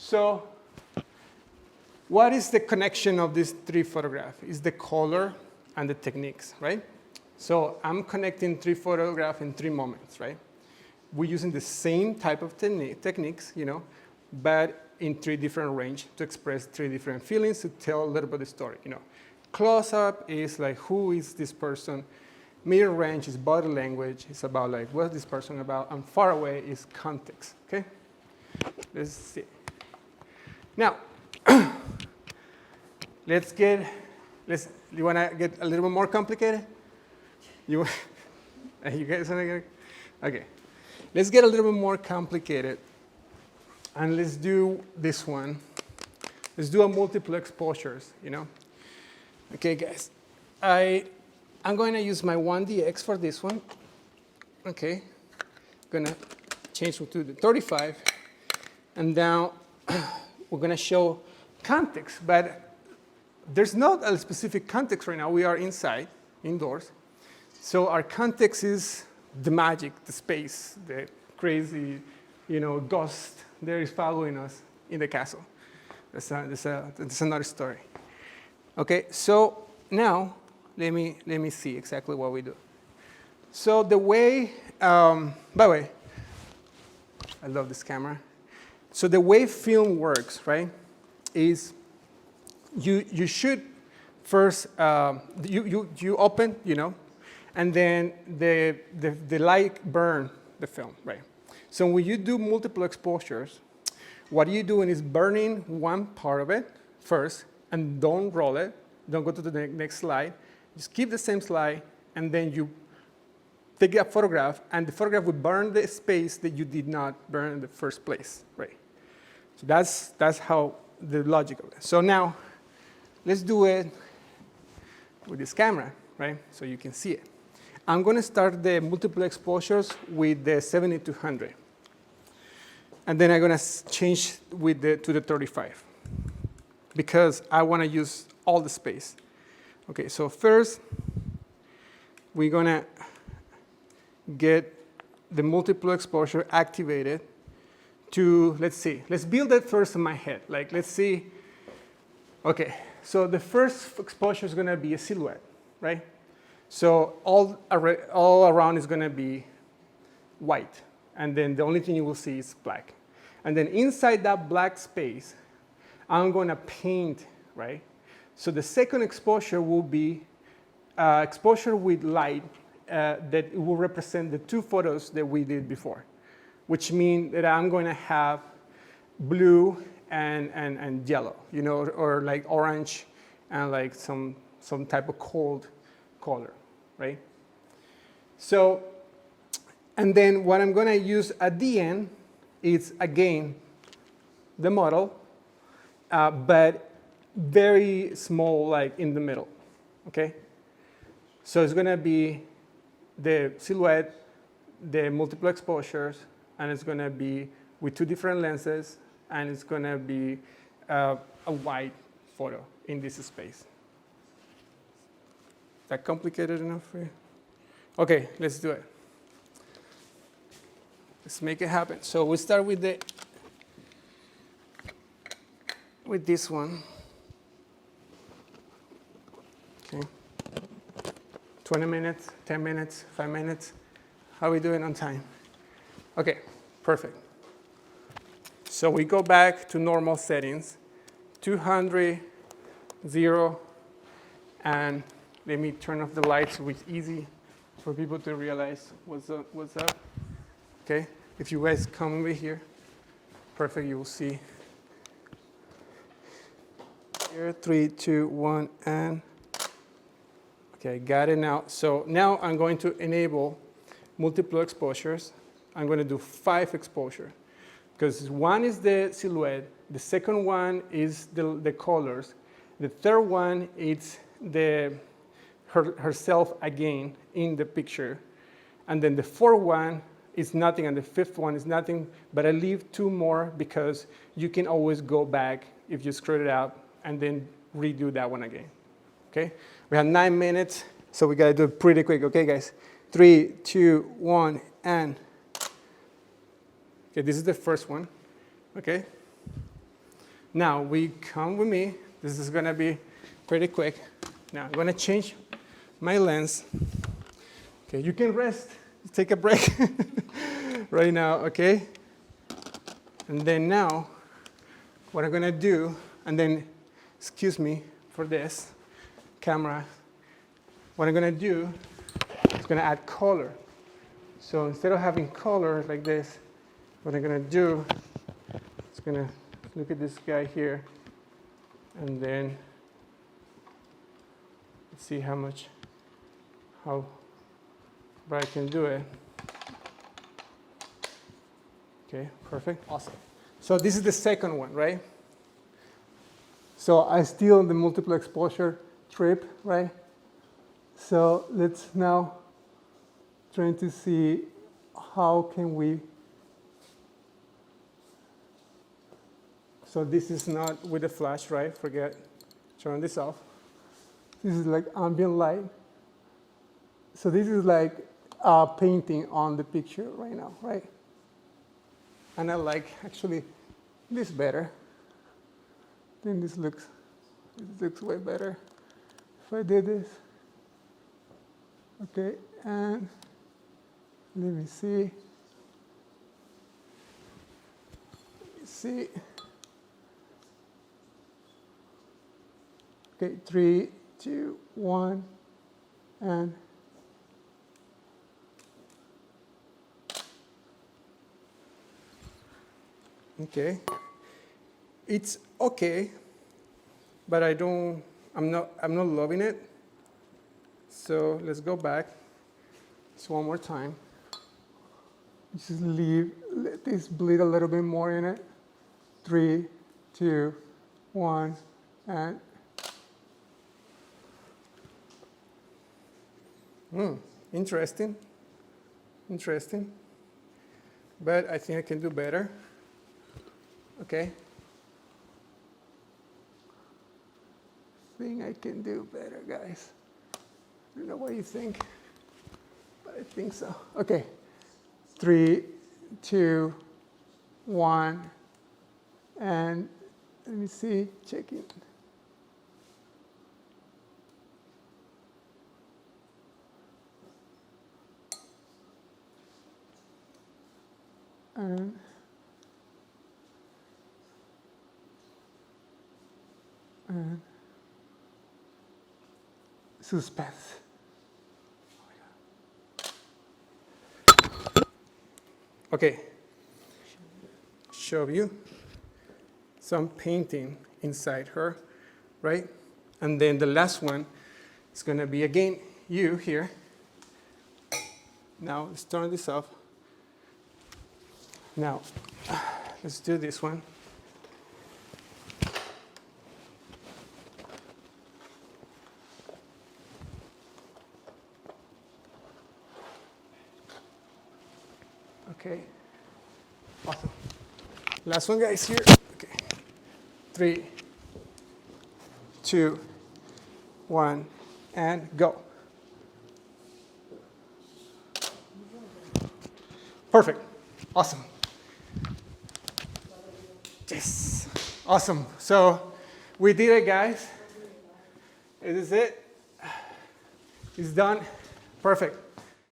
So what is the connection of these three photographs? Is the color and the techniques, right? So I'm connecting three photographs in 3 moments, right? We're using the same type of techniques, you know, but in 3 different range to express 3 different feelings to tell a little bit of the story, you know. Close-up is like, who is this person? Middle range is body language. It's about like, what's this person about? And far away is context, okay? Let's see. Now, you want to get a little bit more complicated? You guys want to get, okay. Let's get a little bit more complicated. And let's do this one. Let's do a multiple exposures, you know? Okay, guys. I'm going to use my 1DX for this one. Okay. Going to change it to the 35. And now we're going to show context. But there's not a specific context right now. We are inside, indoors. So our context is the magic, the space, the crazy, you know, ghost that is following us in the castle. That's another story. Okay, so now let me see exactly what we do. So the way, by the way, I love this camera. So the way film works, right, is you should first, you open, you know, and then the light burn the film, right? So when you do multiple exposures, what you're doing is burning one part of it first, and don't roll it. Don't go to the next slide. Just keep the same slide, and then you take a photograph, and the photograph will burn the space that you did not burn in the first place, right? So that's how the logic of it. So now, let's do it with this camera, right? So you can see it. I'm going to start the multiple exposures with the 7200. And then I'm going to change to the 35 because I want to use all the space. Okay, so first, we're going to get the multiple exposure activated to, let's see, let's build it first in my head. Like, let's see. Okay, so the first exposure is going to be a silhouette, right? So all around is going to be white. And then the only thing you will see is black. And then inside that black space, I'm going to paint, right? So the second exposure will be exposure with light that will represent the 2 photos that we did before, which means that I'm going to have blue and yellow, you know, or like orange and like some type of cold color, right? So, and then what I'm going to use at the end is, again, the model, but very small, like in the middle, okay? So it's going to be the silhouette, the multiple exposures, and it's going to be with 2 different lenses, and it's going to be a wide photo in this space. Is that complicated enough for you? Okay, let's do it. Let's make it happen. So we start with this one. Okay. 20 minutes, 10 minutes, 5 minutes. How are we doing on time? Okay, perfect. So we go back to normal settings, 200, 0, and let me turn off the lights so it's easy for people to realize what's up. Okay, if you guys come over here, perfect, you will see. Here, 3, 2, 1, and okay, got it now. So now I'm going to enable multiple exposures. I'm going to do 5 exposure because one is the silhouette, the second one is the colors, the third one is herself again in the picture, and then the fourth one is nothing, and the fifth one is nothing, but I leave 2 more because you can always go back if you screwed it up and then redo that one again, okay? We have 9 minutes, so we gotta do it pretty quick, okay, guys? 3, 2, 1, and. Okay, this is the first one, okay? Now, we come with me. This is going to be pretty quick. Now, I'm going to change my lens. Okay, you can rest, take a break right now, okay? And then now, what I'm going to do, and then, excuse me for this camera, what I'm going to do is going to add color. So instead of having color like this, what I'm going to do is going to look at this guy here, and then let's see how bright I can do it. Okay, perfect, awesome. So this is the second one, right? So I still in the multiple exposure trip, right? So let's now trying to see how can we. So this is not with the flash, right? Forget, turn this off. This is like ambient light. So this is like painting on the picture right now, right? And I like actually this better. Then this looks way better. If I did this, okay, and let me see. Okay, 3, 2, 1, and okay. It's okay, but I'm not loving it. So let's go back. Just one more time. Just let this bleed a little bit more in it. 3, 2, 1, and interesting. But I think I can do better. Okay. I think I can do better, guys. I don't know what you think, but I think so. Okay. 3, 2, 1, and let me see, check it. And suspense. Okay, show you some painting inside her, right? And then the last one is going to be again you here. Now let's turn this off. Now let's do this one. Okay, awesome. Last one, guys, here. Okay, 3, 2, 1, and go. Perfect, awesome. Yes, awesome. So we did it, guys. This is it. It's done. Perfect.